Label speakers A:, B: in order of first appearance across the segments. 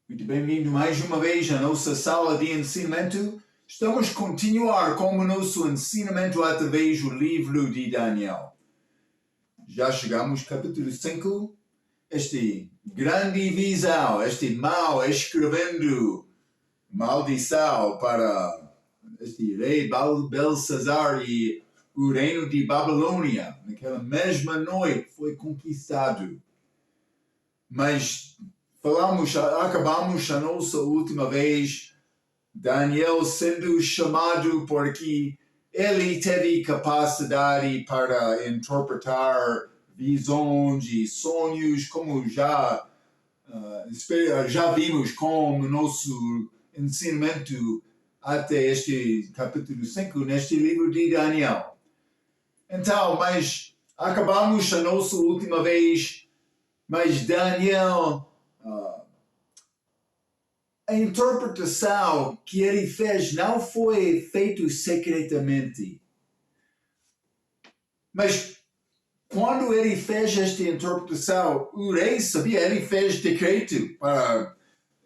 A: Muito bem-vindo mais uma vez à nossa sala de ensinamento. Estamos a continuar com o nosso ensinamento através do livro de Daniel. Já chegamos ao capítulo 5. Este grande visão, este mal escrevendo maldição para este rei Belsazar e o reino de Babilônia. Naquela mesma noite foi conquistado. Mas acabamos a nossa última vez, Daniel sendo chamado porque ele teve capacidade para interpretar visões e sonhos, como já vimos com o nosso ensinamento até este capítulo 5, neste livro de Daniel. Então, mas acabamos a nossa última vez, mas Daniel, a interpretação que ele fez não foi feita secretamente. Mas quando ele fez esta interpretação, o rei sabia, ele fez decreto para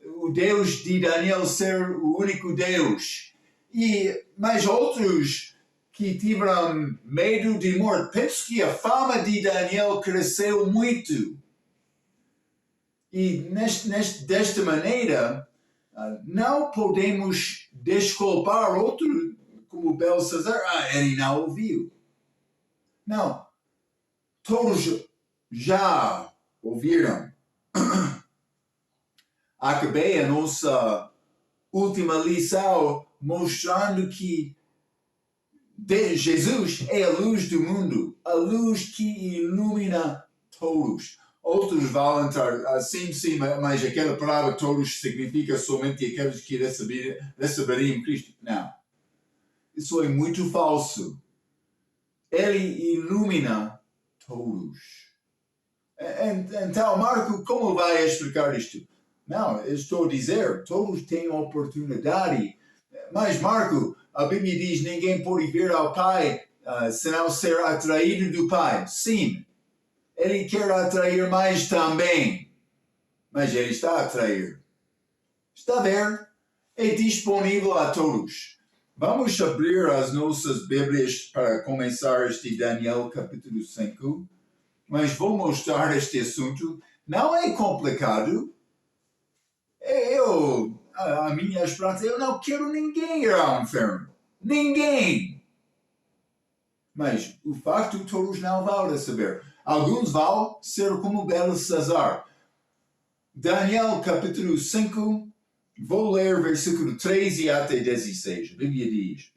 A: o Deus de Daniel ser o único Deus. Mas outros que tiveram medo de morte, penso que a fama de Daniel cresceu muito. E desta maneira, não podemos desculpar outro como Belsazar. Ele não ouviu. Não. Todos já ouviram. Acabei a nossa última lição mostrando que Jesus é a luz do mundo, a luz que ilumina todos. Outros vão entrar sim, mas aquela palavra todos significa somente aqueles que receberiam Cristo. Não. Isso é muito falso. Ele ilumina todos. Então, Marco, como vai explicar isto? Não, eu estou a dizer, todos têm oportunidade. Mas, Marco, a Bíblia diz ninguém pode vir ao Pai senão ser atraído do Pai. Sim. Ele quer atrair mais também. Mas ele está a atrair. Está a ver? É disponível a todos. Vamos abrir as nossas Bíblias para começar este Daniel capítulo 5. Mas vou mostrar este assunto. Não é complicado. A minha esperança, eu não quero ninguém ir ao inferno. Ninguém! Mas o facto todos não vão saber. Alguns vão ser como Belsazar. Daniel capítulo 5, vou ler versículo 13 até 16. A Bíblia diz: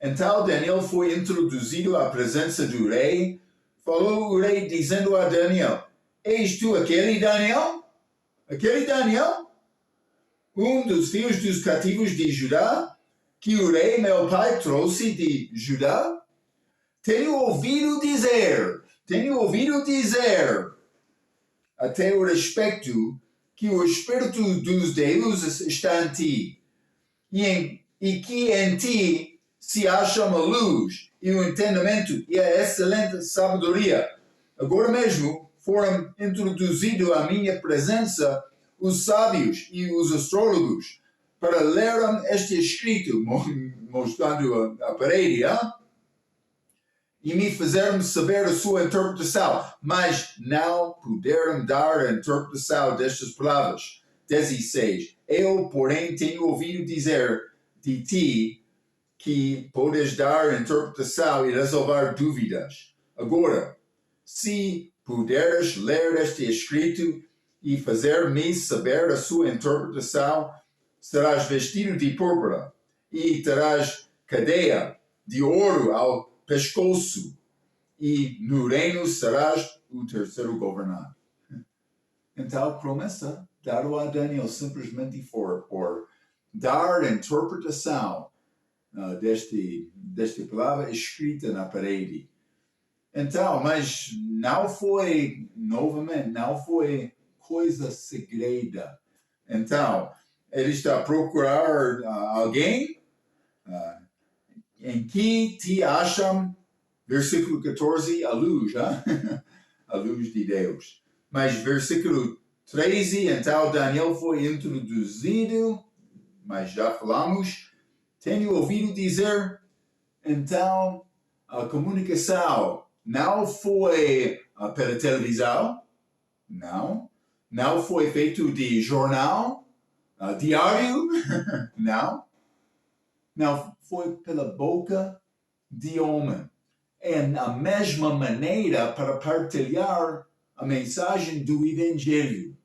A: Então Daniel foi introduzido à presença do rei. Falou o rei dizendo a Daniel: És tu aquele Daniel? Aquele Daniel? Um dos filhos dos cativos de Judá, que o rei meu pai trouxe de Judá? Tenho ouvido dizer até o respeito que o Espírito dos deuses está em ti, e que em ti se acha uma luz e o entendimento e a excelente sabedoria. Agora mesmo foram introduzidos à minha presença os sábios e os astrólogos para lerem este escrito, mostrando a parede, e me fizeram saber a sua interpretação, mas não puderam dar a interpretação destas palavras. 16. Eu, porém, tenho ouvido dizer de ti que podes dar a interpretação e resolver dúvidas. Agora, se puderes ler este escrito e fazer-me saber a sua interpretação, serás vestido de púrpura e terás cadeia de ouro ao pescoço, e no reino serás o terceiro governante. Então, promessa dada a Daniel simplesmente por dar a interpretação desta palavra escrita na parede. Então, mas não foi coisa segreda. Então, ele está a procurar alguém em que te acham, versículo 14, a luz, a luz de Deus. Mas versículo 13, então Daniel foi introduzido, mas já falamos. Tenho ouvido dizer, então, a comunicação não foi pela televisão, não foi feito de jornal, diário, não foi pela boca de homem. É a mesma maneira para partilhar a mensagem do Evangelho.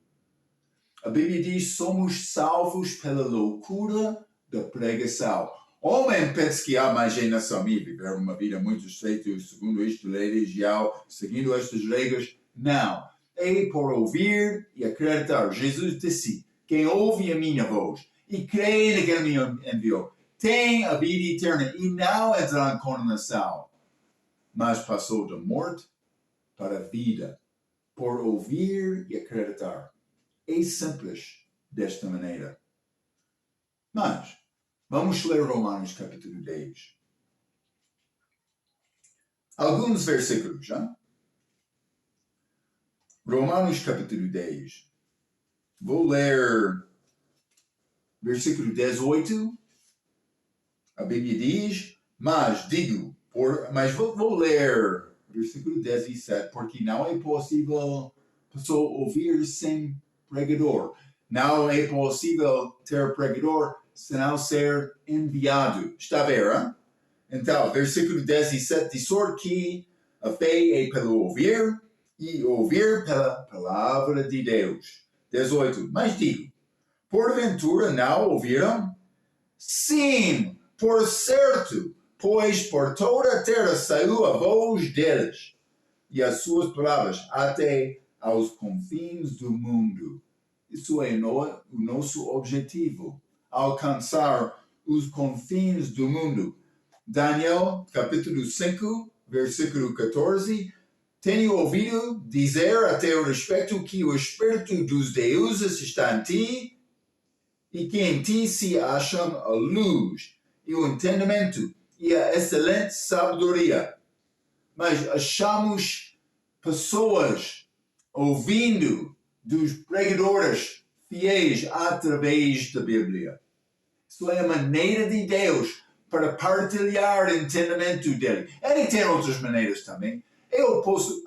A: A Bíblia diz: somos salvos pela loucura da pregação. Homem pensa que há mais geração e viver uma vida muito estreita segundo esta religião, seguindo estas regras. Não. É por ouvir e acreditar. Jesus disse: quem ouve a minha voz e crê naquele que me enviou tem a vida eterna e não entrará em condenação, mas passou da morte para a vida, por ouvir e acreditar. É simples desta maneira. Mas, vamos ler Romanos capítulo 10. Alguns versículos, já? Romanos capítulo 10. Vou ler versículo 18. A Bíblia diz, mas vou ler versículo 17, porque não é possível a pessoa ouvir sem pregador. Não é possível ter pregador se não ser enviado. Está a ver, hein? Então, versículo 17, de sorte que a fé é pelo ouvir, e ouvir pela palavra de Deus. 18, mas digo, porventura não ouviram? Sim, por certo, pois por toda a terra saiu a voz deles, e as suas palavras até aos confins do mundo. Isso é o nosso objetivo, alcançar os confins do mundo. Daniel, capítulo 5, versículo 14, tenho ouvido dizer a teu respeito que o Espírito dos deuses está em ti, e que em ti se acham a luz, e o entendimento, e a excelente sabedoria. Mas achamos pessoas ouvindo dos pregadores fiéis através da Bíblia. Isso é a maneira de Deus para partilhar o entendimento dele. Ele tem outras maneiras também. Eu posso...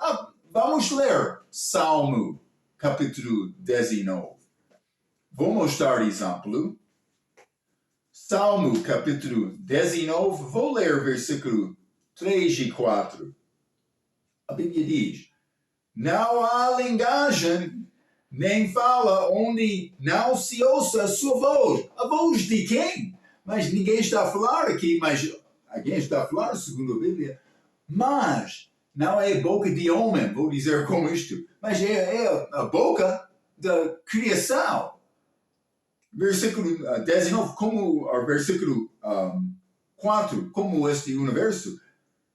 A: vamos ler Salmo, capítulo 19. Vou mostrar exemplo. Salmo, capítulo 19. Vou ler versículo 3 e 4. A Bíblia diz, não há linguagem, nem fala onde não se ouça a sua voz. A voz de quem? Mas ninguém está a falar aqui, mas alguém está a falar segundo a Bíblia. Mas não é boca de homem, vou dizer como isto, mas é a boca da criação. Versículo 19, como o versículo 4, como este universo,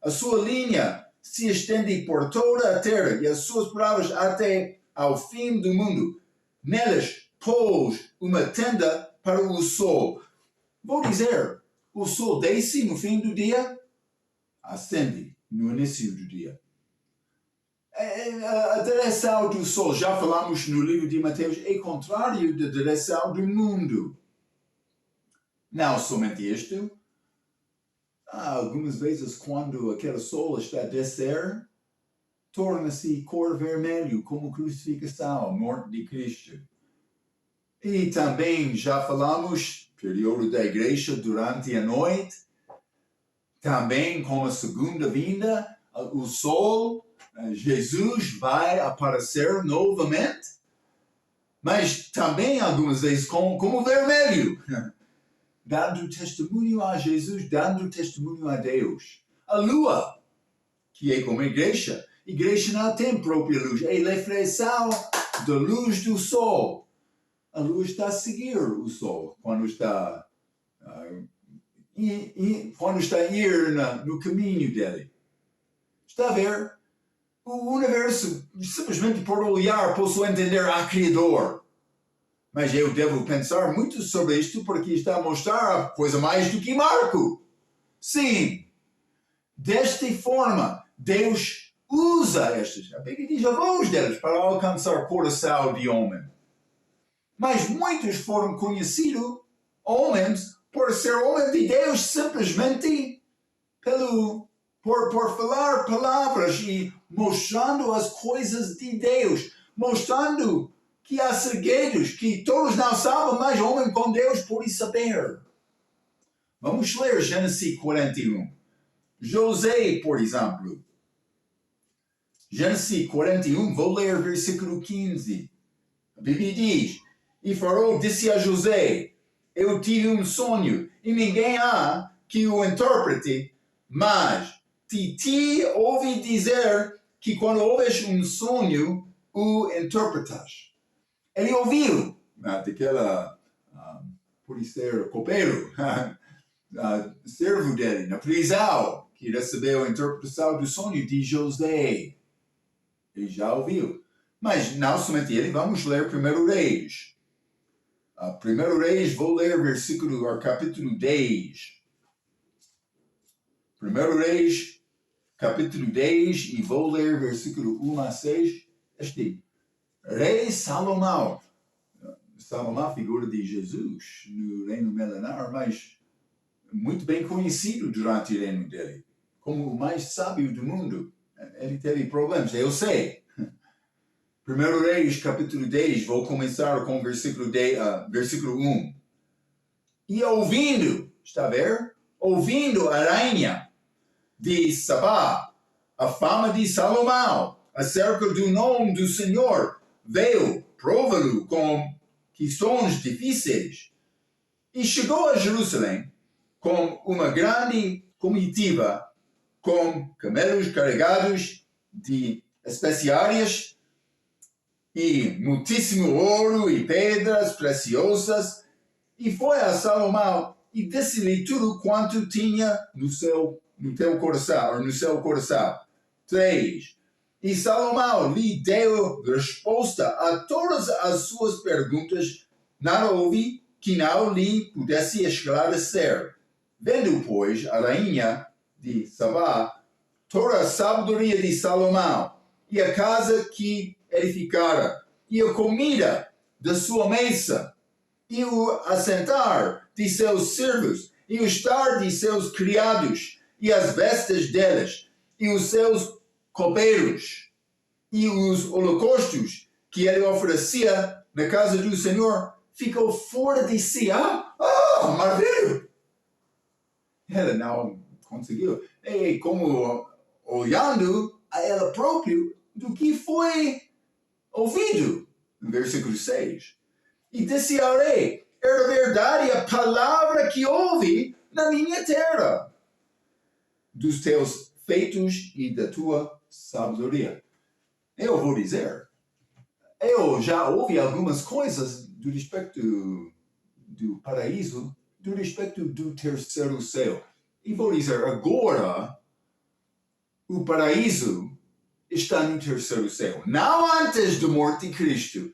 A: a sua linha se estende por toda a terra e as suas palavras até ao fim do mundo. Nelas pôs uma tenda para o sol. Vou dizer, o sol desce no fim do dia, ascende no início do dia. A direção do sol, já falamos no livro de Mateus, é contrário da direção do mundo. Não somente isto, algumas vezes quando aquele sol está a descer, torna-se cor vermelho, como crucificação, morte de Cristo. E também já falamos, período da igreja durante a noite, também com a segunda vinda, o sol, Jesus vai aparecer novamente, mas também algumas vezes como vermelho, dando testemunho a Jesus, dando testemunho a Deus. A lua, que é como a igreja não tem própria luz, é a reflexão da luz do sol. A lua está a seguir o sol quando está a ir no caminho dele. Está a ver? O universo, simplesmente por olhar, posso entender a Criador. Mas eu devo pensar muito sobre isto porque está a mostrar a coisa mais do que Marco. Sim, desta forma, Deus usa estas, a Bíblia diz a voz deles para alcançar o coração de homem. Mas muitos foram conhecidos homens por ser homens de Deus simplesmente por falar palavras e mostrando as coisas de Deus, mostrando que há segredos que todos não sabem, mas homem com Deus pode saber. Vamos ler Gênesis 41. José, por exemplo. Gênesis 41, vou ler versículo 15. A Bíblia diz: E Faraó disse a José: Eu tive um sonho, e ninguém há que o interprete, mas de ti ouvi dizer que quando ouves um sonho, o interpretas. Ele ouviu daquela, por ser copeiro, servo dele na prisão, que recebeu a interpretação do sonho de José. Ele já ouviu. Mas não somente ele, vamos ler 1 Reis. 1 Reis, vou ler capítulo 10. 1 Reis, capítulo 10, e vou ler versículo 1 a 6. Este rei Salomão. Salomão, figura de Jesus no reino milenar, mas muito bem conhecido durante o reino dele, como o mais sábio do mundo. Ele teve problemas, eu sei. 1 Reis, capítulo 10, vou começar com versículo 1. E ouvindo, está a ver? Ouvindo a rainha de Sabá, a fama de Salomão, acerca do nome do Senhor, veio prová-lo com questões difíceis. E chegou a Jerusalém com uma grande comitiva, com camelos carregados de especiarias, e muitíssimo ouro e pedras preciosas, e foi a Salomão e disse-lhe tudo quanto tinha no seu coração. 3. E Salomão lhe deu resposta a todas as suas perguntas, nada houve que não lhe pudesse esclarecer. Vendo, pois, a rainha de Sabá toda a sabedoria de Salomão, e a casa que edificara, e a comida da sua mesa, e o assentar de seus servos, e o estar de seus criados, e as vestes deles, e os seus copeiros, e os holocaustos que ele oferecia na casa do Senhor, ficou fora de si. Maravilha! Ela não conseguiu. E como olhando a ela própria do que foi ouvido. No versículo 6. E disse ao rei: era verdade a palavra que ouvi na minha terra, dos teus feitos e da tua sabedoria. Eu vou dizer, eu já ouvi algumas coisas do respeito do paraíso, do respeito do terceiro céu. E vou dizer, agora, o paraíso está no terceiro céu, não antes da morte de Cristo.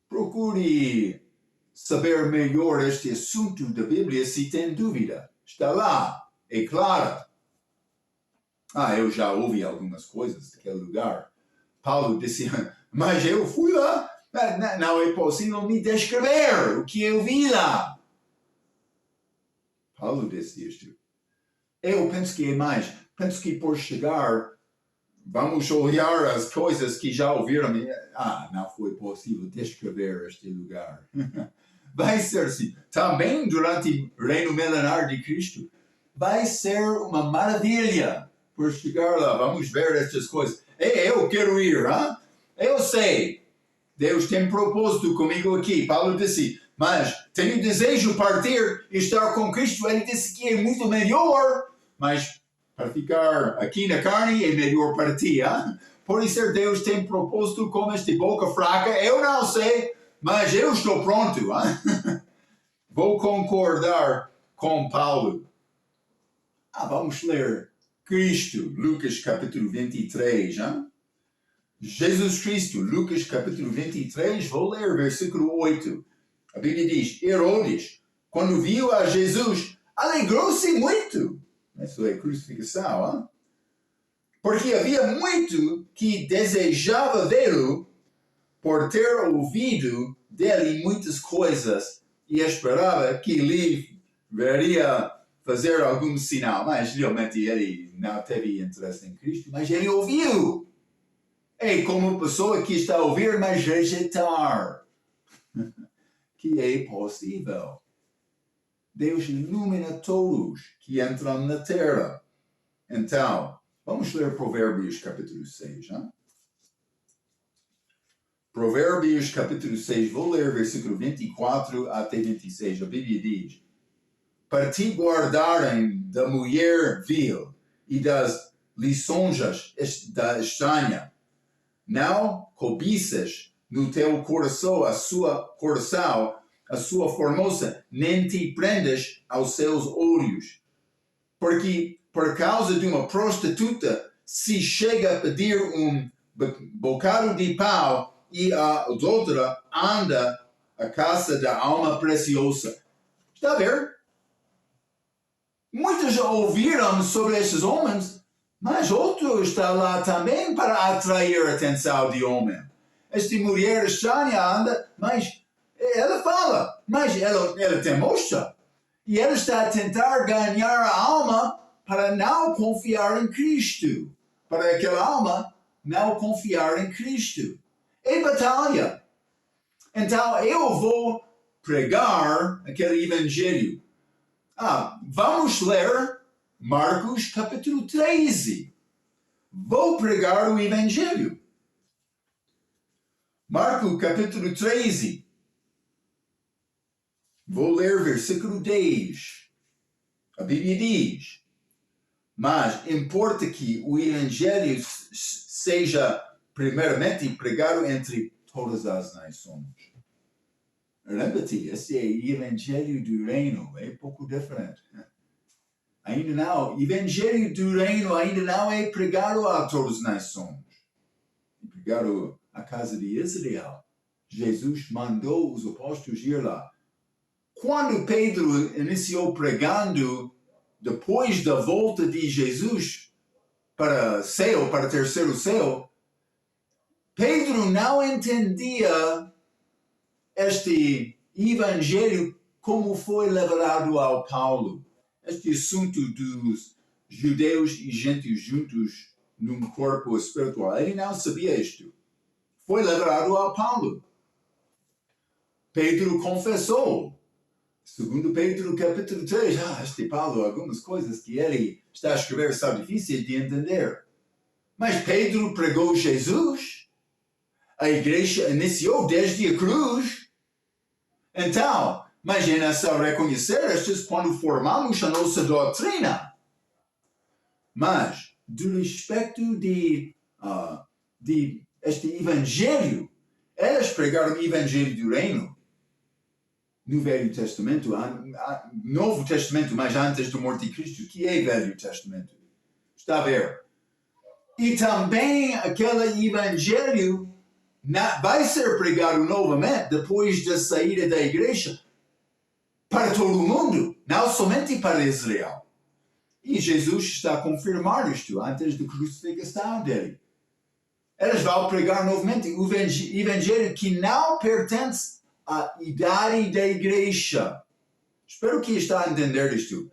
A: Procure saber melhor este assunto da Bíblia se tem dúvida. Está lá, é claro. Eu já ouvi algumas coisas daquele lugar. Paulo disse, mas eu fui lá. Não é possível me descrever o que eu vi lá. Paulo disse isto. Eu penso que é mais. Penso que por chegar, vamos olhar as coisas que já ouviram. Não foi possível descrever este lugar. Vai ser assim. Também durante o reino milenar de Cristo, vai ser uma maravilha por chegar lá. Vamos ver estas coisas. Eu quero ir. Eu sei. Deus tem propósito comigo aqui. Paulo disse, mas tenho desejo de partir e estar com Cristo. Ele disse que é muito melhor, mas para ficar aqui na carne é melhor para ti. Por isso Deus tem propósito com esta boca fraca. Eu não sei, mas eu estou pronto. Vou concordar com Paulo. Vamos ler Cristo, Lucas capítulo 23. Jesus Cristo, Lucas capítulo 23, vou ler versículo 8. A Bíblia diz, Herodes, quando viu a Jesus, alegrou-se muito. Isso é crucificação, porque havia muito que desejava vê-lo por ter ouvido dele muitas coisas e esperava que ele veria fazer algum sinal, mas realmente ele não teve interesse em Cristo, mas ele ouviu. E como pessoa que está a ouvir, mas rejeitar, que é possível. Deus ilumina todos que entram na terra. Então, vamos ler Provérbios capítulo 6, né? Provérbios capítulo 6, vou ler versículo 24 até 26. A Bíblia diz: para te guardarem da mulher vil e das lisonjas da estranha, não cobiças no teu coração a sua formosa, nem te prendas aos seus olhos. Porque por causa de uma prostituta se chega a pedir bocado de pau e a outra anda à caça da alma preciosa. Está a ver? Muitos já ouviram sobre esses homens, mas outro está lá também para atrair a atenção de homem. Esta mulher estranha anda, mas ela fala, mas ela te mostra. E ela está a tentar ganhar a alma para não confiar em Cristo. Para aquela alma não confiar em Cristo. É batalha. Então eu vou pregar aquele evangelho. Vamos ler Marcos capítulo 13. Vou pregar o evangelho. Marcos capítulo 13. Vou ler versículo 10. A Bíblia diz: mas importa que o evangelho seja primeiramente pregado entre todas as nações. Lembra-te, esse é o evangelho do reino, é um pouco diferente. Ainda não, o evangelho do reino ainda não é pregado a todas as nações. É pregado à casa de Israel. Jesus mandou os apóstolos ir lá. Quando Pedro iniciou pregando, depois da volta de Jesus para céu, para terceiro céu, Pedro não entendia este evangelho como foi levado ao Paulo. Este assunto dos judeus e gentios juntos num corpo espiritual. Ele não sabia isto. Foi levado ao Paulo. Pedro confessou. Segundo Pedro capítulo 3, este Paulo, algumas coisas que ele está a escrever são difíceis de entender. Mas Pedro pregou Jesus. A igreja iniciou desde a cruz. Então, mas é necessário reconhecer estas quando formamos a nossa doutrina. Mas, do respeito de este evangelho, eles pregaram o evangelho do reino no Velho Testamento, Novo Testamento, mas antes da morte de Cristo, que é Velho Testamento. Está a ver? E também aquele evangelho vai ser pregado novamente depois da saída da igreja para todo o mundo, não somente para Israel. E Jesus está a confirmar isto antes da crucificação dele. Eles vão pregar novamente o evangelho que não pertence à idade da igreja. Espero que está a entender isto.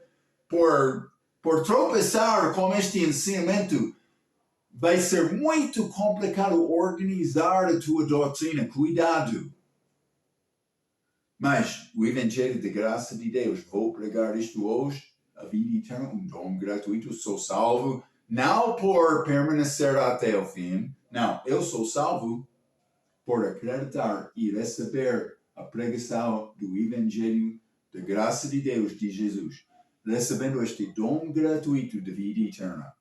A: Por tropeçar com este ensinamento, vai ser muito complicado organizar a tua doutrina. Cuidado. Mas o evangelho da graça de Deus, vou pregar isto hoje, a vida eterna, um dom gratuito, sou salvo, não por permanecer até o fim, não, eu sou salvo por acreditar e receber a pregação do evangelho da graça de Deus, de Jesus, recebendo este dom gratuito de vida eterna.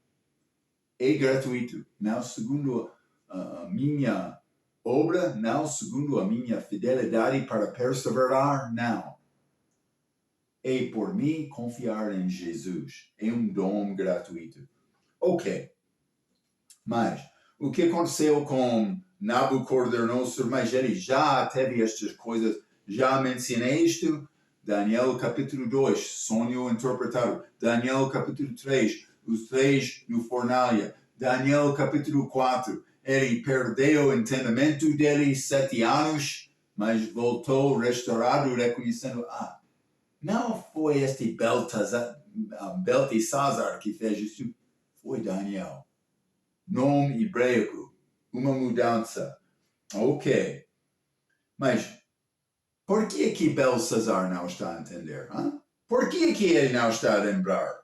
A: É gratuito, não segundo a minha obra, não segundo a minha fidelidade para perseverar, não. É por mim confiar em Jesus. É um dom gratuito. Ok. Mas o que aconteceu com Nabucodonosor? Mas ele já teve estas coisas. Já mencionei isto. Daniel capítulo 2, sonho interpretado. Daniel capítulo 3, os 3 no fornalha. Daniel capítulo 4, ele perdeu o entendimento dele 7 anos mas voltou restaurado, reconhecendo, não foi este Beltesazar que fez isso, foi Daniel. Nome hebraico, uma mudança. Ok. Mas por que Belsazar não está a entender? Por que ele não está a lembrar?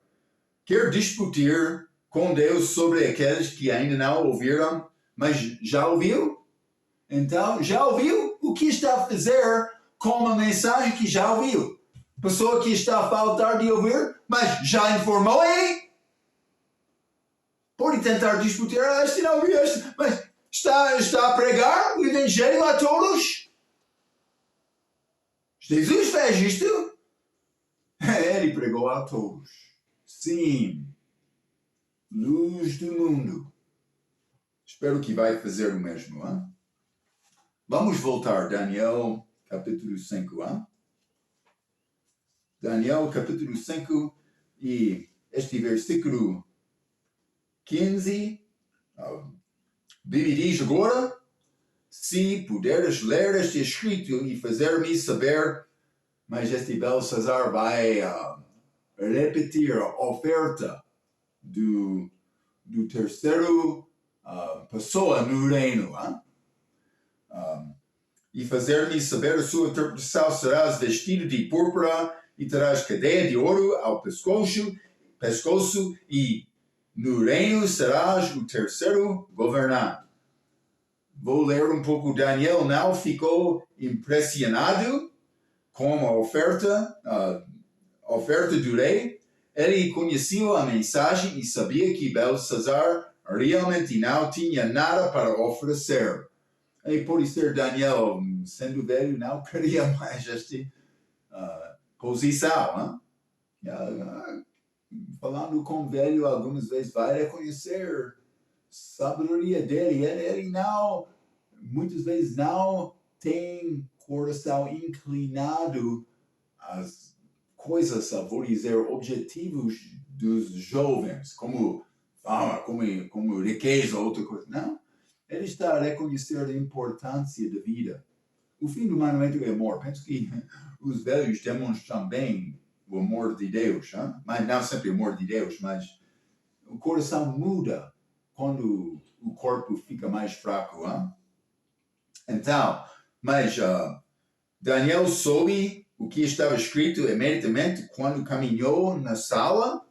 A: Quer discutir com Deus sobre aqueles que ainda não ouviram, mas já ouviu? Então, já ouviu? O que está a fazer com a mensagem que já ouviu? Pessoa que está a faltar de ouvir, mas já informou ele? Pode tentar discutir, este não ouviu, mas está a pregar o evangelho a todos? Jesus fez isto? Ele pregou a todos. Sim. Luz do mundo. Espero que vai fazer o mesmo. Vamos voltar, Daniel, capítulo 5. Daniel, capítulo 5, e este versículo 15. Bíblia diz agora, se puderes ler este escrito e fazer-me saber, mas este Belsazar vai repetir a oferta do terceiro pessoa no reino. E fazer-me saber a sua interpretação, serás vestido de púrpura e terás cadeia de ouro ao pescoço e no reino serás o terceiro governante. Vou ler um pouco. Daniel não ficou impressionado com a oferta do rei. Ele conhecia a mensagem e sabia que Belsazar realmente não tinha nada para oferecer. E pode ser Daniel, sendo velho, não queria mais esta posição. Falando com o velho, algumas vezes vai reconhecer a sabedoria dele. Ele não, muitas vezes não tem coração inclinado às coisas, vou dizer, objetivos dos jovens, como fama, como riqueza, outra coisa. Não. Ele está a reconhecer a importância da vida. O fim do mandamento é amor. Penso que os velhos demonstram bem o amor de Deus. Mas não sempre o amor de Deus, mas o coração muda quando o corpo fica mais fraco. Então, mas Daniel soube o que estava escrito imediatamente quando caminhou na sala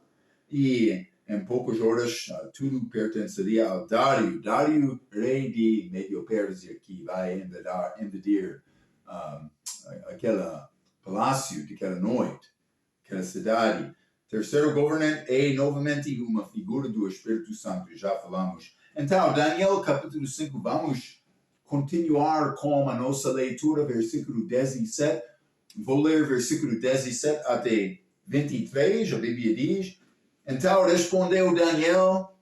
A: e em poucas horas tudo pertenceria a Dário, rei de Medo-Pérsia, que vai invadir aquele palácio daquela noite, aquela cidade. Terceiro governante é novamente uma figura do Espírito Santo, já falamos. Então, Daniel capítulo 5, vamos continuar com a nossa leitura, versículo 17. Vou ler versículo 17 até 23, a Bíblia diz: então respondeu Daniel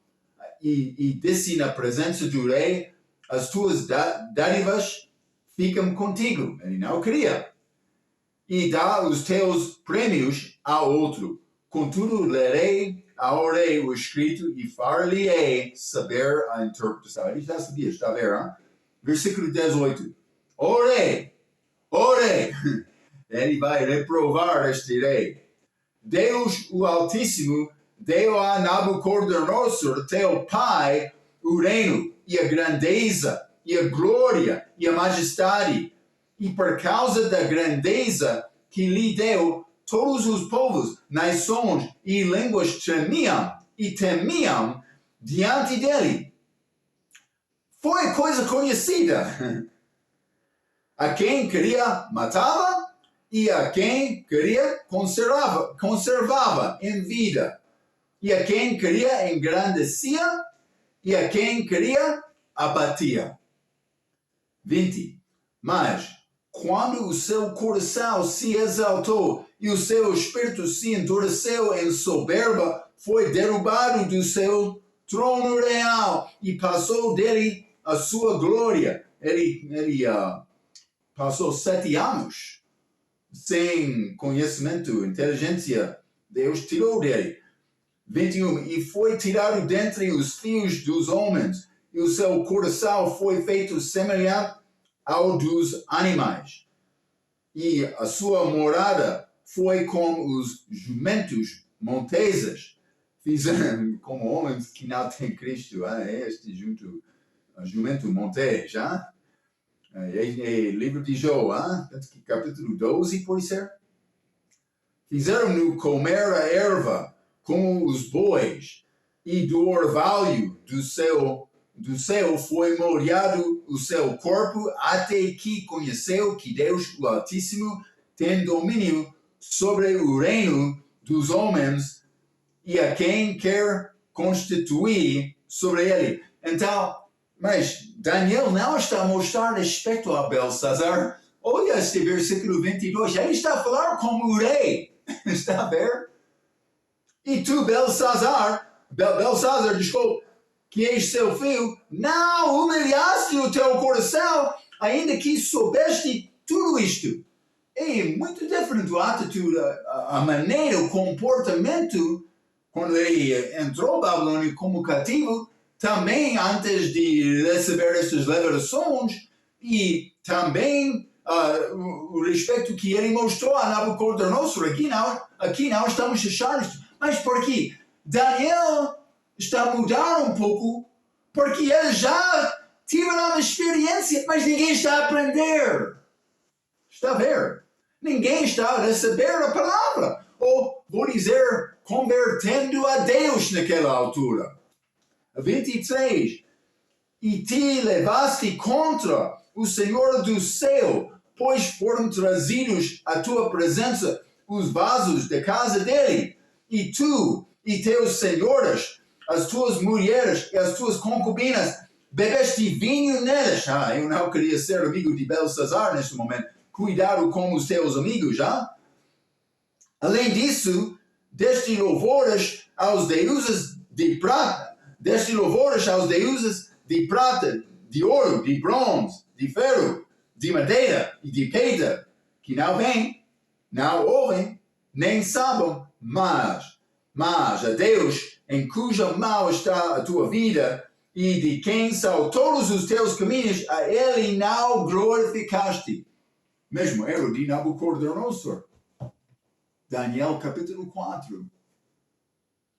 A: e disse na presença do rei, as tuas dádivas ficam contigo. Ele não queria. E dá os teus prêmios a outro. Contudo, lerei ao rei o escrito e far-lhe-ei saber a interpretação. Ele já sabia, está a ver? Versículo 18. Ó rei, ele vai reprovar este rei. Deus, o Altíssimo, deu a Nabucodonosor, teu pai, o reino, e a grandeza, e a glória, e a majestade. E por causa da grandeza que lhe deu, todos os povos, nações e línguas tremiam e temiam diante dele. Foi coisa conhecida. A quem queria matava, e a quem queria conservava em vida. E a quem queria engrandecia, e a quem queria abatia. 20. Mas, quando o seu coração se exaltou e o seu espírito se endureceu em soberba, foi derrubado do seu trono real e passou dele a sua glória. Ele passou 7 anos sem conhecimento, inteligência. Deus tirou dele. 21. E foi tirado dentre os filhos dos homens, e o seu coração foi feito semelhante ao dos animais. E a sua morada foi com os jumentos monteses. Fizeram como homens que não têm Cristo. Este jumento montês. Livro de Jó, capítulo 12, pode ser? Fizeram-no comer a erva como os bois, e do orvalho do céu foi molhado o seu corpo, até que conheceu que Deus, o Altíssimo, tem domínio sobre o reino dos homens e a quem quer constituir sobre ele. Então, mas Daniel não está a mostrar respeito a Belsazar. Olha este versículo 22, ele está a falar como o rei. Está a ver? E tu, Belsazar, desculpa, que és seu filho, não humilhaste o teu coração, ainda que soubeste tudo isto. É muito diferente a atitude, a maneira, o comportamento, quando ele entrou a Babilônia como cativo, também antes de receber estas revelações, e também o respeito que ele mostrou a Nabucodonosor. Aqui não estamos achados. Mas por quê? Daniel está a mudar um pouco, porque ele já teve uma experiência, mas ninguém está a aprender. Está a ver? Ninguém está a receber a palavra. Ou, vou dizer, convertendo a Deus naquela altura. 23. E te levaste contra o Senhor do céu, pois foram trazidos à tua presença os vasos da casa dele, e tu e teus senhores, as tuas mulheres e as tuas concubinas, bebeste vinho nelas. Eu não queria ser amigo de Belsazar neste momento. Cuidado com os teus amigos, Além disso, deste louvores aos deuses de prata, de prata, de ouro, de bronze, de ferro, de madeira e de pedra, que não vêm, não ouvem, nem sabem, mas a Deus, em cuja mão está a tua vida, e de quem são todos os teus caminhos, a ele não glorificaste. Mesmo era de Nabucodonosor. Daniel capítulo 4.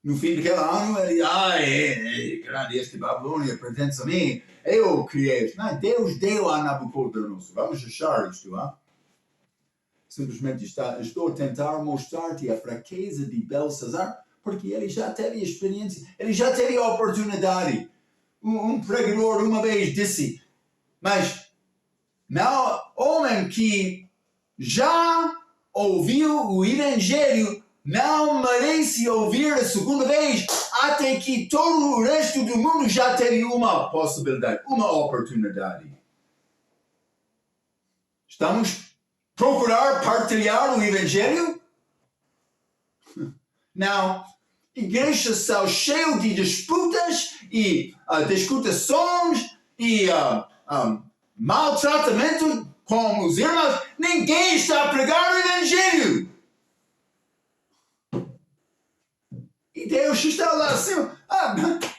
A: No fim daquele ano, ele, grande este Babilônia, pertence a mim, eu criei. Não, Deus deu a Nabucodonosor. Vamos achar isto, Simplesmente estou a tentar mostrar-te a fraqueza de Belsazar, porque ele já teve experiência, ele já teve a oportunidade. Um pregador uma vez disse, mas não, homem que já ouviu o Evangelho não merece ouvir a segunda vez, até que todo o resto do mundo já teve uma possibilidade, uma oportunidade. Estamos a procurar partilhar o Evangelho? Não. Igrejas são cheias de disputas e discutações e maltratamento com os irmãos. Ninguém está a pregar o Evangelho. E Deus está lá assim,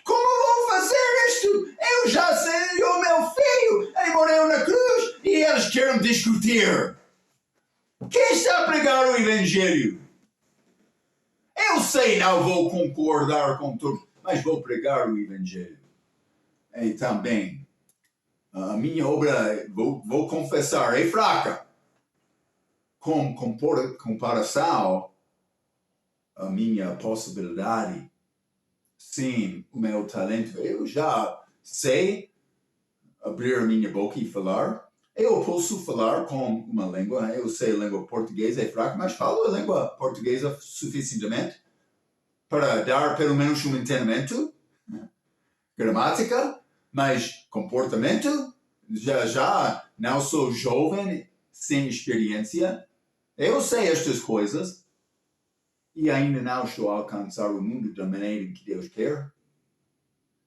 A: como vou fazer isto? Eu já sei, o meu filho, ele morreu na cruz e eles querem discutir. Quem está a pregar o Evangelho? Eu sei, não vou concordar com todos, mas vou pregar o Evangelho. E também, a minha obra, vou confessar, é fraca. Com comparação a minha possibilidade, sim, o meu talento, eu já sei abrir a minha boca e falar. Eu posso falar com uma língua, eu sei a língua portuguesa, é fraca, mas falo a língua portuguesa suficientemente para dar pelo menos um entendimento, gramática, mas comportamento, já não sou jovem, sem experiência. Eu sei estas coisas e ainda não estou a alcançar o mundo da maneira que Deus quer.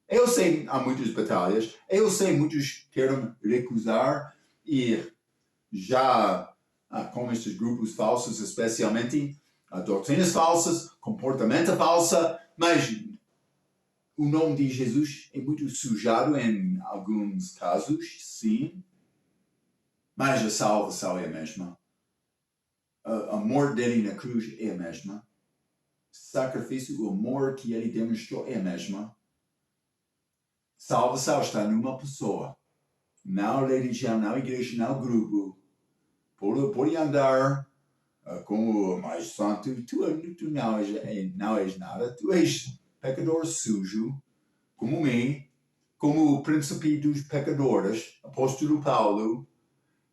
A: Eu sei há muitas batalhas, eu sei muitos querem recusar e já com estes grupos falsos, especialmente doutrinas falsas, comportamento falso, mas o nome de Jesus é muito sujado em alguns casos, sim. Mas a salvação é a mesma. A morte dele na cruz é a mesma. Sacrifício, o amor que ele demonstrou é a mesma. Salvação está numa pessoa. Não religião, não igreja, não grupo. Pode andar como mais santo. Tu não és nada. Tu és pecador sujo, como mim, como o príncipe dos pecadores, apóstolo Paulo,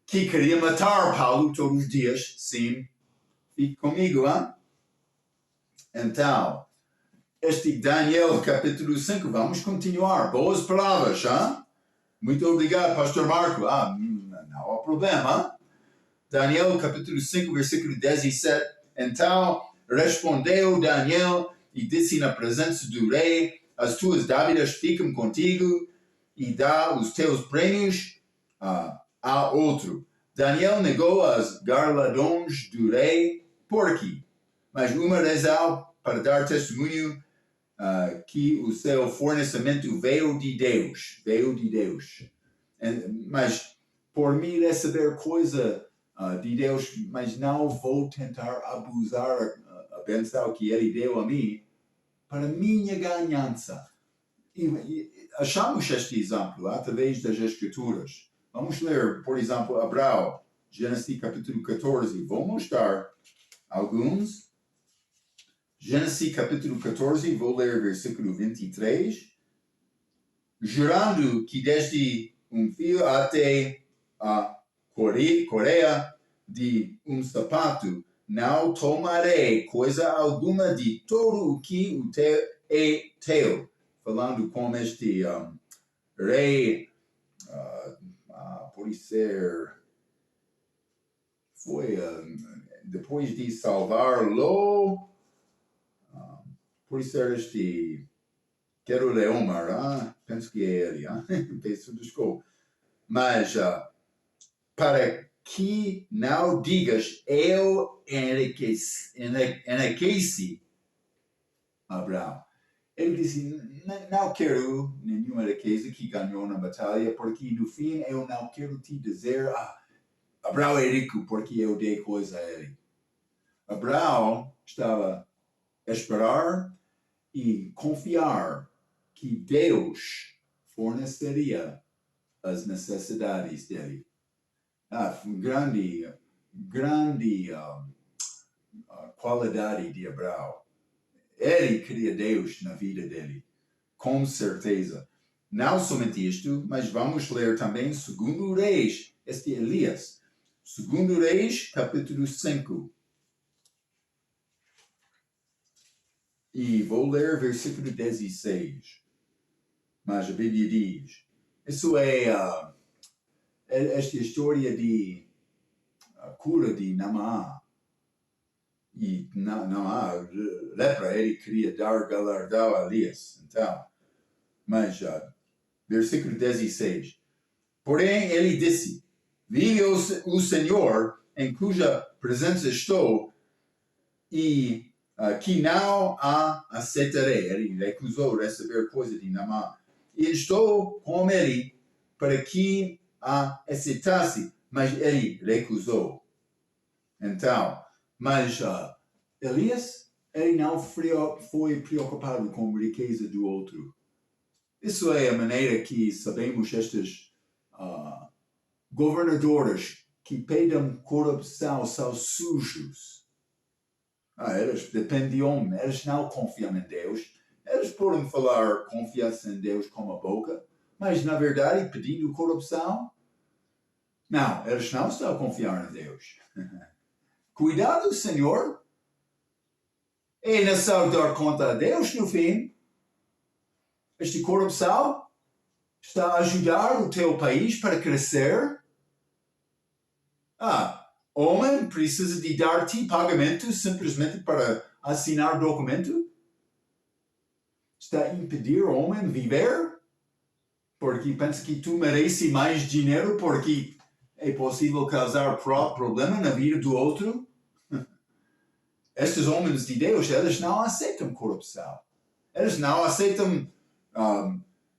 A: que queria matar Paulo todos os dias. Sim, fique comigo, hein? Então, este Daniel capítulo 5, vamos continuar. Boas palavras, hein? Muito obrigado, pastor Marco. Não há problema. Daniel capítulo 5, versículo 17. Então, respondeu Daniel e disse na presença do rei: as tuas dávidas ficam contigo e dá os teus prêmios a outro. Daniel negou as galardões do rei. Por quê? Mas uma razão para dar testemunho que o seu fornecimento veio de Deus. Mas por mim receber coisa de Deus, mas não vou tentar abusar a bênção que ele deu a mim para minha ganhança. E achamos este exemplo através das Escrituras. Vamos ler, por exemplo, Abraão, Gênesis capítulo 14. Vou mostrar alguns. Gênesis capítulo 14, vou ler versículo 23. Jurando que desde um fio até a Coreia de um sapato, não tomarei coisa alguma de todo o que é teu. Falando com este rei, pode ser, foi depois de salvar-lo, pode ser este Kedorlaomer, penso que é ele, peço desculpa. Mas para que não digas, eu enriqueci Abraão. Ele disse, não quero nenhuma riqueza que ganhou na batalha, porque no fim eu não quero te dizer, Abraão é rico porque eu dei coisa a ele. Abraão estava a esperar e confiar que Deus forneceria as necessidades dele. Grande qualidade de Abraão. Ele queria Deus na vida dele, com certeza. Não somente isto, mas vamos ler também 2 Reis, este Elias. 2 Reis, capítulo 5. E vou ler versículo 16. Mas a Bíblia diz, isso é esta história de cura de Naamã. E Naamã, lepra, ele queria dar galardão a Elias. Então, mas, versículo 16. Porém, ele disse, vive o Senhor, em cuja presença estou, e que não a aceitarei. Ele recusou receber coisa de Naamã. E estou com ele para que a aceitasse, mas ele recusou. Então, mas Elias, ele não foi preocupado com a riqueza do outro. Isso é a maneira que sabemos estes governadores que pedem corrupção são sujos. Eles dependem de homem, eles não confiam em Deus. Eles podem falar confiança em Deus com a boca, mas na verdade pedindo corrupção? Não, eles não estão a confiar em Deus. Cuidado, Senhor. E não sabe dar conta a Deus no fim. Esta corrupção está a ajudar o teu país para crescer. Homem precisa de dar-te pagamento simplesmente para assinar documento? Está a impedir o homem viver? Porque pensa que tu mereces mais dinheiro porque é possível causar problema na vida do outro? Estes homens de Deus, eles não aceitam corrupção. Eles não aceitam,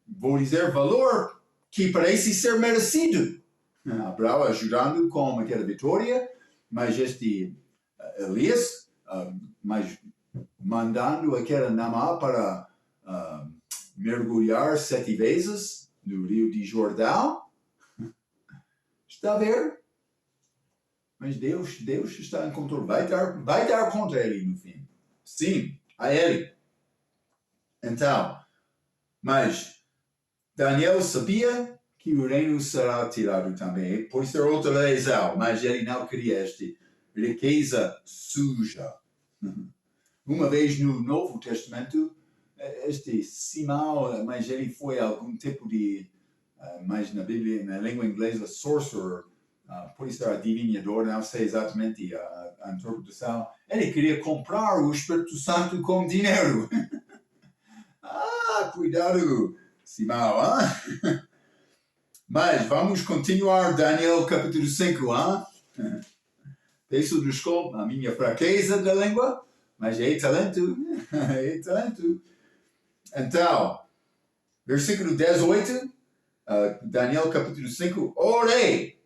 A: vou dizer, valor que parece ser merecido. Abraão ajudando com aquela vitória, mas Elias, mas mandando aquela Naamã para mergulhar 7 vezes no Rio de Jordão. Está a ver? Mas Deus está em controle. Vai dar contra ele no fim. Sim, a ele. Então, mas Daniel sabia que o reino será tirado também. Por isso era outra lesão, mas ele não queria esta riqueza suja. Uma vez no Novo Testamento, Simão, mas ele foi algum tipo de, mas na Bíblia, na língua inglesa, sorcerer, por isso era adivinhador, não sei exatamente a interpretação. Ele queria comprar o Espírito Santo com dinheiro. Cuidado, Simão, Mas vamos continuar Daniel capítulo 5, Peço desculpa a minha fraqueza da língua, mas é talento, é talento. Então, versículo 18, Daniel capítulo 5, orei,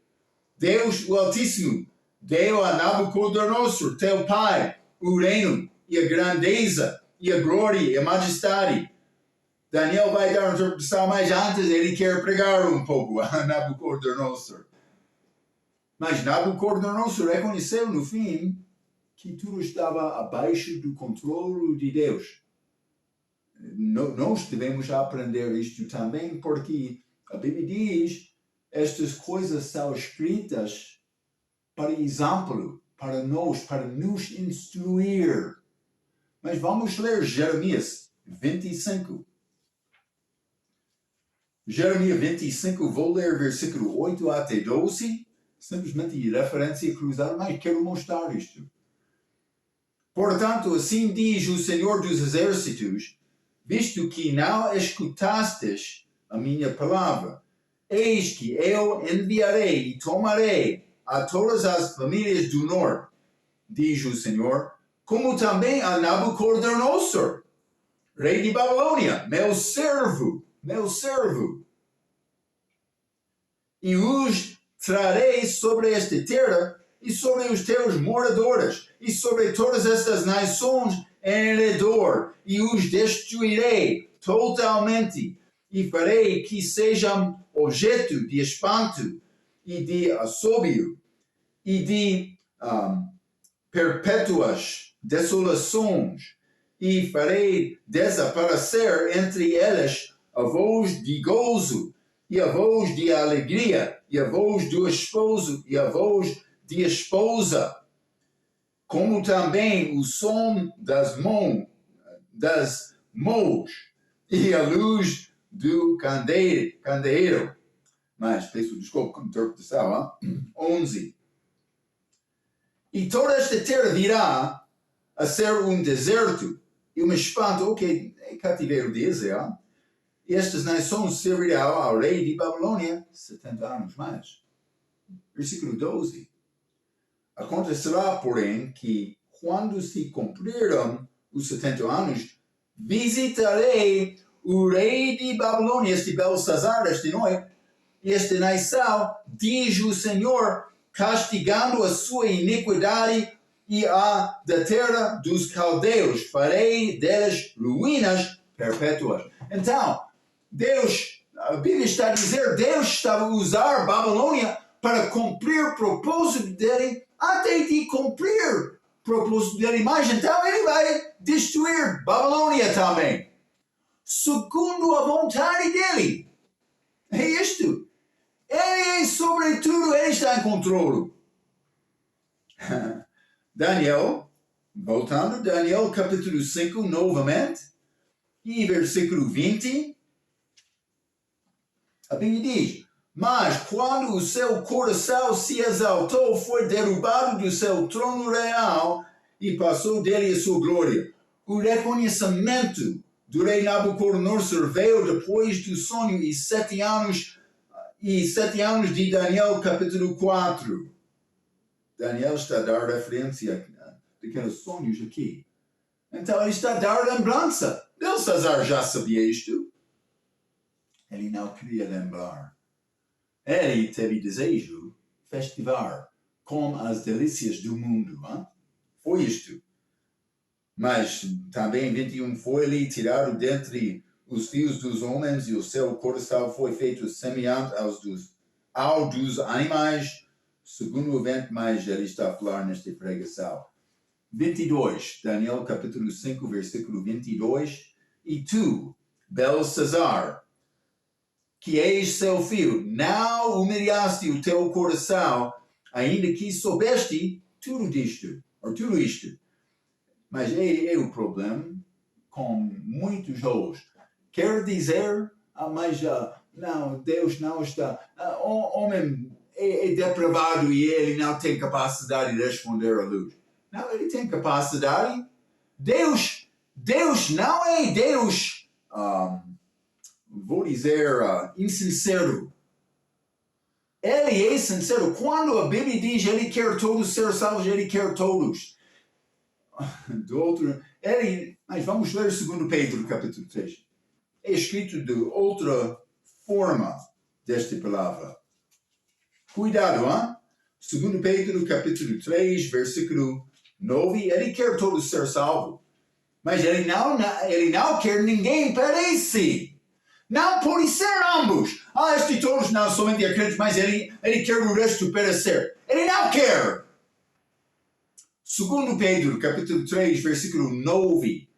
A: Deus o Altíssimo deu a Nabucodonosor, teu pai, o reino e a grandeza e a glória e a majestade. Daniel vai dar uma interpretação, mas antes ele quer pregar um pouco a Nabucodonosor. Mas Nabucodonosor reconheceu no fim que tudo estava abaixo do controle de Deus. Nós devemos aprender isto também, porque a Bíblia diz estas coisas são escritas para exemplo, para nós, para nos instruir. Mas vamos ler Jeremias 25. Jeremias 25, vou ler versículo 8 até 12, simplesmente referência cruzada, mas quero mostrar isto. Portanto, assim diz o Senhor dos Exércitos, visto que não escutastes a minha palavra, eis que eu enviarei e tomarei a todas as famílias do norte, diz o Senhor, como também a Nabucodonosor, rei de Babilônia, meu servo, e os trarei sobre esta terra e sobre os teus moradores e sobre todas estas nações em redor, e os destruirei totalmente, e farei que sejam objeto de espanto e de assobio e de perpétuas desolações, e farei desaparecer entre elas a voz de gozo, e a voz de alegria, e a voz do esposo, e a voz de esposa, como também o som das mãos, e a luz do candeeiro. Mas, peço desculpa com a interpretação, 11. E toda esta terra virá a ser um deserto e um espanto, é cativeiro de Israel. E estas nações servirão ao rei de Babilônia 70 anos mais. Versículo 12. Acontecerá, porém, que quando se cumpriram os 70 anos, visitarei o rei de Babilônia, este Belsazar, esta noite, e esta nação, diz o Senhor, castigando a sua iniquidade e a da terra dos caldeus, farei delas ruínas perpétuas. Então, a Bíblia está a dizer, Deus estava a usar Babilônia para cumprir o propósito dele, até de cumprir o propósito dele, mas então ele vai destruir Babilônia também, segundo a vontade dele. É isto. Ele, sobretudo, ele está em controle. Daniel, voltando, Daniel capítulo 5, novamente, e versículo 20, a Bíblia diz, mas quando o seu coração se exaltou, foi derrubado do seu trono real e passou dele a sua glória. O reconhecimento do rei Nabucodonosor veio depois do sonho e 7 anos de Daniel capítulo 4. Daniel está a dar referência daqueles sonhos aqui. Então ele está a dar lembrança. Belsazar já sabia isto. Ele não queria lembrar. Ele teve desejo festivar com as delícias do mundo. Hein? Foi isto. Mas também 21 foi-lhe tirado dentre os filhos dos homens, e o seu coração foi feito semelhante ao dos animais, segundo o vento. Mas ele está a falar nesta pregação. 22, Daniel capítulo 5, versículo 22. E tu, Belsazar, que és seu filho, não humilhaste o teu coração, ainda que soubeste tudo isto. Mas é o problema com muitos outros. Quer dizer, não, Deus não está, o homem é depravado e ele não tem capacidade de responder à luz. Não, ele tem capacidade. Deus não é Deus, vou dizer, insincero. Ele é sincero. Quando a Bíblia diz ele quer todos ser salvos, ele quer todos. Mas vamos ler 2 Pedro, capítulo 3. É escrito de outra forma desta palavra. Cuidado, hein? 2 Pedro, capítulo 3, versículo 9. Ele quer todos ser salvos. Mas ele não quer ninguém perece. Não pode ser ambos. Estes todos não somente acreditam, mas ele quer o resto perecer. Ele não quer. 2 Pedro, capítulo 3, versículo 9.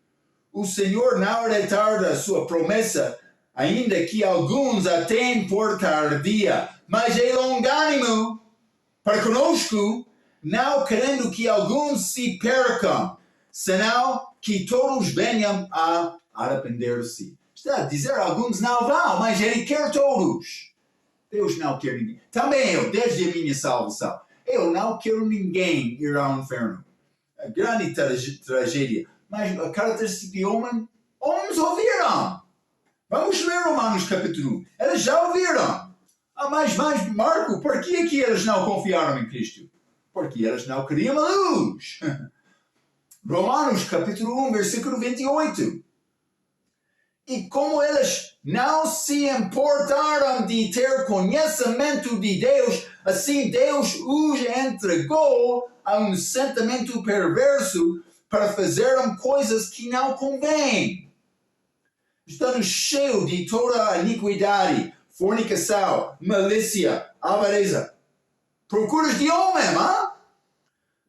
A: O Senhor não retarda a sua promessa, ainda que alguns a tenham por tardia, mas é longânimo para conosco, não querendo que alguns se percam, senão que todos venham a arrepender-se. Está a dizer, alguns não vão, mas ele quer todos. Deus não quer ninguém. Também eu, desde a minha salvação, eu não quero ninguém ir ao inferno. A grande tragédia. Mas a característica de homens ouviram. Vamos ler Romanos capítulo 1. Eles já ouviram. Mas Marco, por que é que eles não confiaram em Cristo? Porque eles não queriam a luz. Romanos capítulo 1, versículo 28. E como eles não se importaram de ter conhecimento de Deus, assim Deus os entregou a um sentimento perverso para fazerem coisas que não convêm. Estando cheio de toda a iniquidade, fornicação, malícia, avareza, procuras de homem,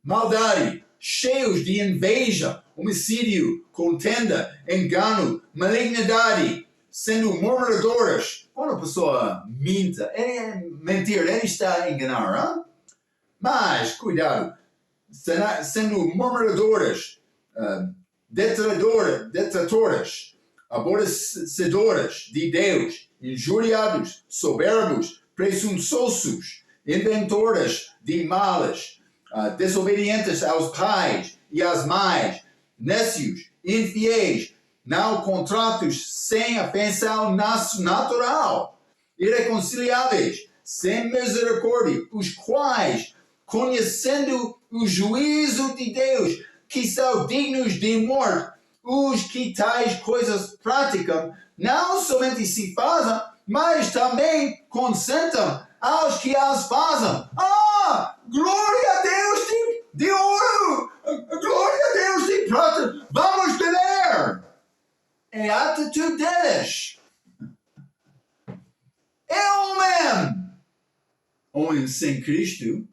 A: maldade, cheios de inveja, homicídio, contenda, engano, malignidade, sendo murmuradores. Quando a pessoa minta, mentir, ele está a enganar. Mas, cuidado, sendo murmuradores, detratores, aborrecedoras de Deus, injuriados, soberbos, presunçosos, inventores de males, desobedientes aos pais e às mães, nécios, infiéis, não contratos, sem afeição natural, irreconciliáveis, sem misericórdia, os quais, conhecendo o juízo de Deus, que são dignos de morte, os que tais coisas praticam, não somente se fazem, mas também consentam aos que as fazem. Glória a Deus de ouro! Glória a Deus de prata! Vamos beber! É a atitude deles. É homem sem Cristo.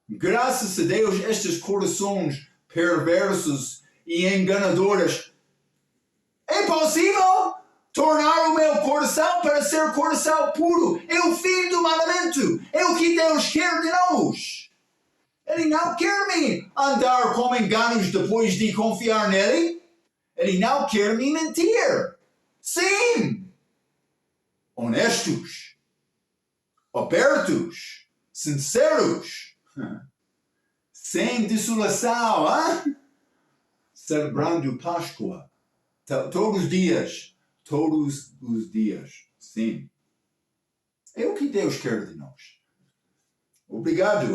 A: Graças a Deus, estes corações perversos e enganadores, é possível tornar o meu coração para ser coração puro. É o fim do mandamento. É o que Deus quer de nós. Ele não quer me andar com enganos depois de confiar nele. Ele não quer me mentir. Sim. Honestos. Abertos. Sinceros. Sem dissolução, celebrando Páscoa. Todos os dias. Sim. É o que Deus quer de nós. Obrigado,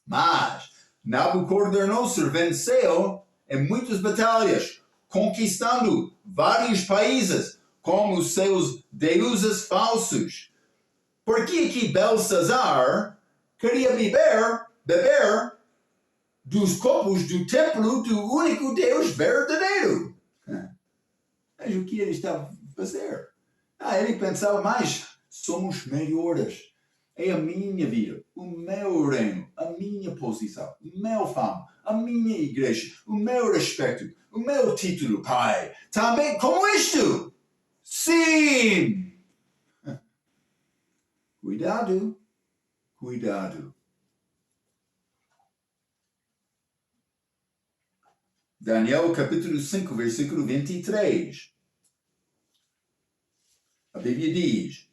A: Mas Nabucodonosor venceu em muitas batalhas, conquistando vários países com os seus deuses falsos. Por que Belsazar queria beber dos copos do templo do único Deus verdadeiro? Mas o que ele estava a fazer? Ele pensava mais, somos melhores. É a minha vida, o meu reino, a minha posição, o meu fama, a minha igreja, o meu respeito, o meu título, pai. Também como isto? Sim! Cuidado, cuidado. Daniel capítulo 5, versículo 23. A Bíblia diz,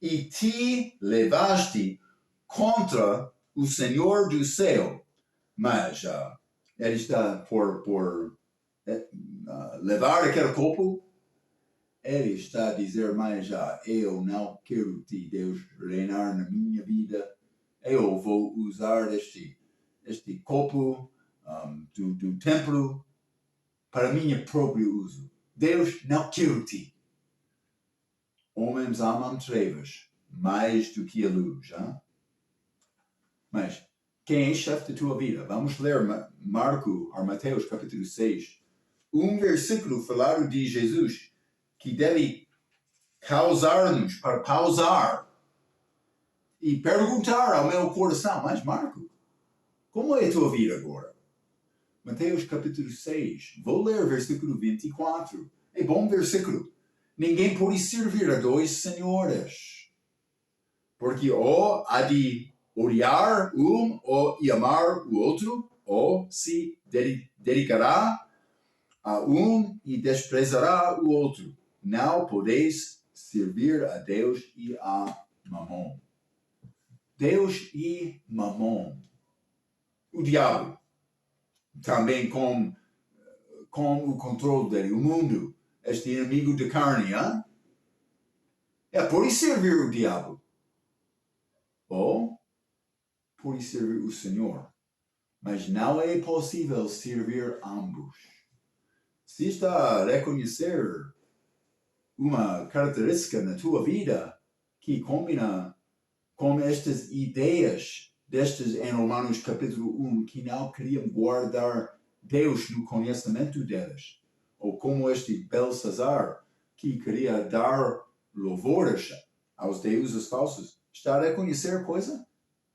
A: e te levaste contra o Senhor do céu. Mas ele está por levar aquele copo, ele está a dizer mais, eu não quero te, Deus, reinar na minha vida. Eu vou usar este copo do templo para meu próprio uso. Deus, não quero te. Homens amam trevas mais do que a luz. Hein? Mas quem é chefe da tua vida? Vamos ler Mateus capítulo 6. Um versículo falado de Jesus que deve causar-nos para pausar e perguntar ao meu coração, mas Marco, como é a tua vida agora? Mateus capítulo 6, vou ler versículo 24. É bom versículo. Ninguém pode servir a dois senhores, porque ou há de odiar um ou amar o outro, ou se dedicará a um e desprezará o outro. Não podeis servir a Deus e a Mamon. Deus e Mamon. O diabo, também com o controle dele, o mundo, este inimigo da carne, hein? Pode servir o diabo. Ou pode servir o Senhor. Mas não é possível servir ambos. Se está a reconhecer uma característica na tua vida que combina com estas ideias destes em Romanos capítulo 1, que não queriam guardar Deus no conhecimento deles, ou como este Belsazar, que queria dar louvores aos deuses falsos, está a reconhecer coisa?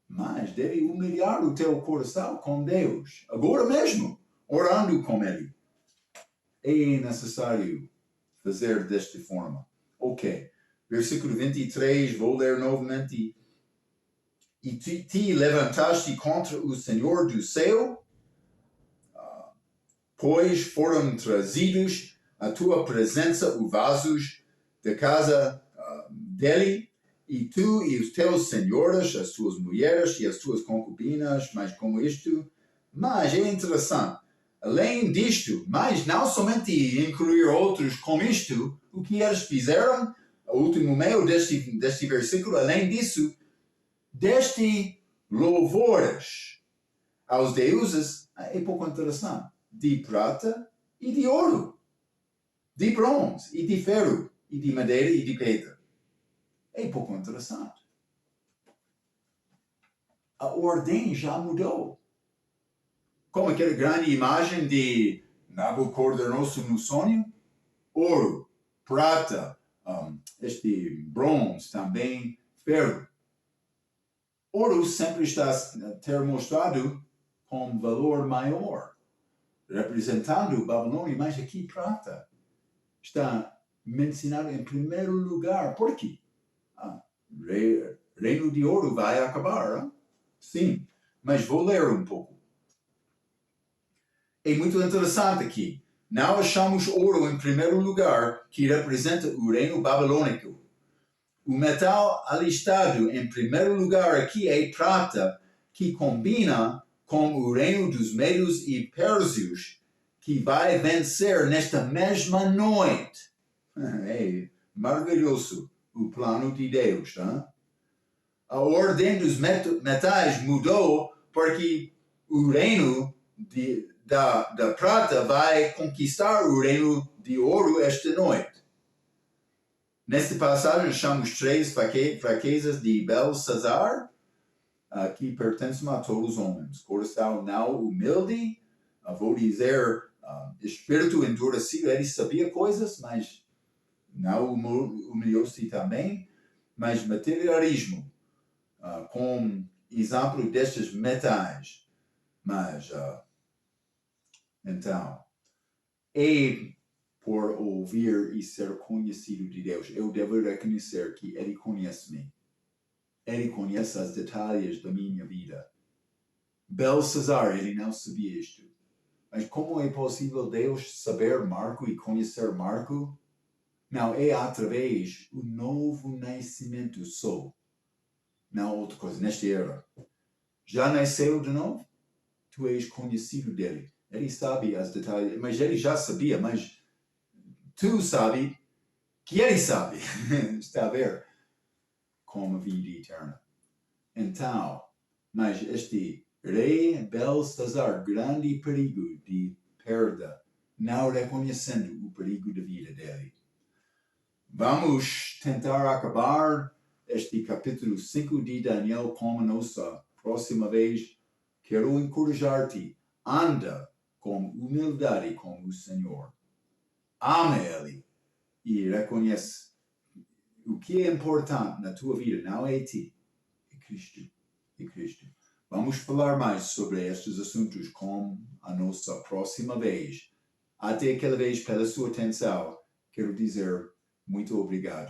A: Mas deve humilhar o teu coração com Deus, agora mesmo, orando com Ele. É necessário fazer desta forma. Ok. Versículo 23, vou ler novamente. E te levantaste contra o Senhor do céu, pois foram trazidos à tua presença os vasos da casa dele, e tu e os teus senhores, as tuas mulheres e as tuas concubinas, mas como isto. Mas é interessante. Além disto, mas não somente incluir outros com isto, o que eles fizeram, o último meio deste versículo, além disso, deste louvores aos deuses, é pouco interessante, de prata e de ouro, de bronze e de ferro, e de madeira e de pedra. É pouco interessante. A ordem já mudou. Como aquela grande imagem de Nabucodonosor no sonho, ouro, prata, este bronze também, ferro. Ouro sempre está a ter mostrado com valor maior, representando Babilônia, mas aqui prata está mencionado em primeiro lugar. Por quê? Reino de ouro vai acabar, hein? Sim, mas vou ler um pouco. É muito interessante aqui. Não achamos ouro em primeiro lugar, que representa o reino babilônico. O metal alistado em primeiro lugar aqui é prata, que combina com o reino dos medos e pérsios, que vai vencer nesta mesma noite. É maravilhoso o plano de Deus. Hein? A ordem dos metais mudou porque o reino da prata vai conquistar o reino de ouro esta noite. Nesta passagem, achamos 3 fraquezas de Belsazar, que pertencem a todos os homens. Coração não humilde, vou dizer, espírito endurecido. Ele sabia coisas, mas não humilhou-se também. Mas materialismo, com exemplo destes metais. Mas, então, por ouvir e ser conhecido de Deus, eu devo reconhecer que Ele conhece-me. Ele conhece os detalhes da minha vida. Belsazar, ele não sabia isto. Mas como é possível Deus saber Marco e conhecer Marco? Não, é através do novo nascimento só. Não outra coisa, nesta era. Já nasceu de novo? Tu és conhecido dele. Ele sabe os detalhes, mas ele já sabia, mas tu sabe que ele sabe. Está a ver? Como a vida eterna. Então, mas este rei Belsazar, grande perigo de perda, não reconhecendo o perigo da vida dele. Vamos tentar acabar este capítulo 5 de Daniel com a nossa próxima vez. Quero encorajar-te, anda com humildade com o Senhor. Ama Ele e reconhece o que é importante na tua vida, não é ti, é Cristo. É Cristo. Vamos falar mais sobre estes assuntos com a nossa próxima vez. Até aquela vez, pela sua atenção, quero dizer muito obrigado.